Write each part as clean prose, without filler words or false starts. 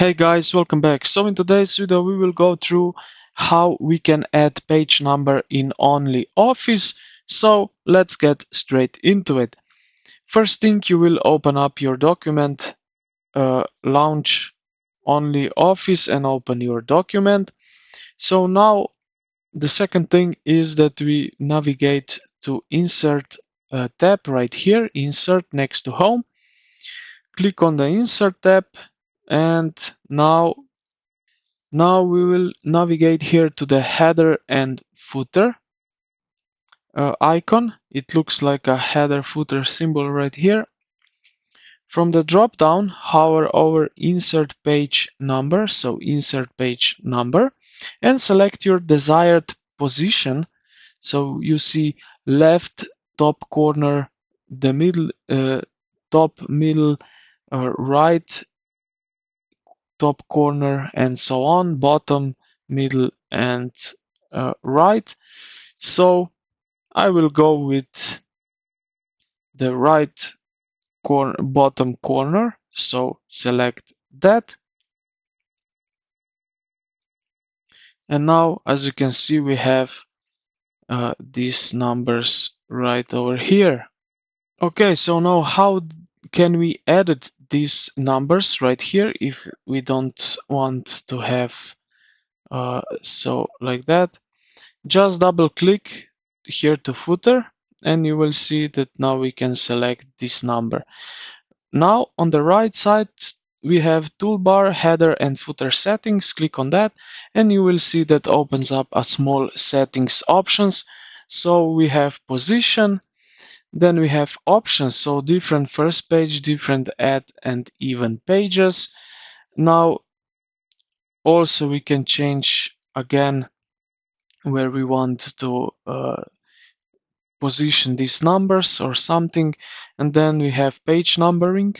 Hey guys, welcome back. So in today's video we will go through how we can add page number in OnlyOffice. So let's get straight into it. First thing, you will open up your document, launch OnlyOffice and open your document. So now the second thing is that we navigate to insert tab right here, insert next to home. Click on the insert tab and now we will navigate here to the header and footer icon. It looks like a header footer symbol right here. From the drop down, hover over insert page number, so insert page number, and select your desired position. So you see left top corner, the middle, top middle, right top corner, and so on, bottom, middle, and right. So I will go with the right corner, bottom corner. So select that. And now, as you can see, we have these numbers right over here. Okay, so now how can we edit these numbers right here if we don't want to have so like that? Just double click here to footer and you will see that now we can select this number. Now on the right side we have toolbar, header and footer settings. Click on that and you will see that opens up a small settings options. So we have position, then we have options, so different first page, different add and even pages. Now also we can change again where we want to position these numbers or something, and then we have page numbering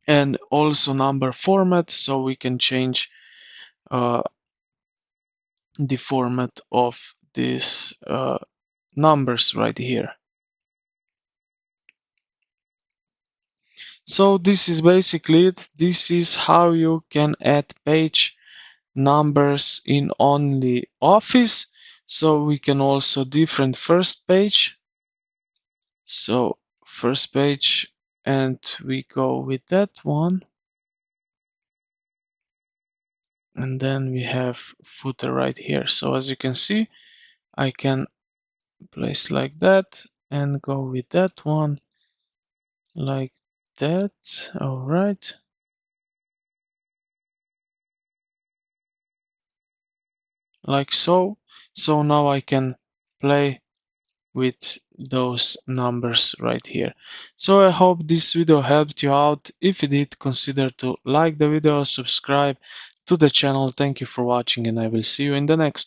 and also number format, so we can change the format of these numbers right here. So this is basically it. This is how you can add page numbers in OnlyOffice. So we can also different first page. So first page, and we go with that one. And then we have footer right here. So as you can see, I can place like that and go with that one like that. All right. Like so. So now I can play with those numbers right here. So I hope this video helped you out. If it did, consider to like the video, subscribe to the channel. Thank you for watching and I will see you in the next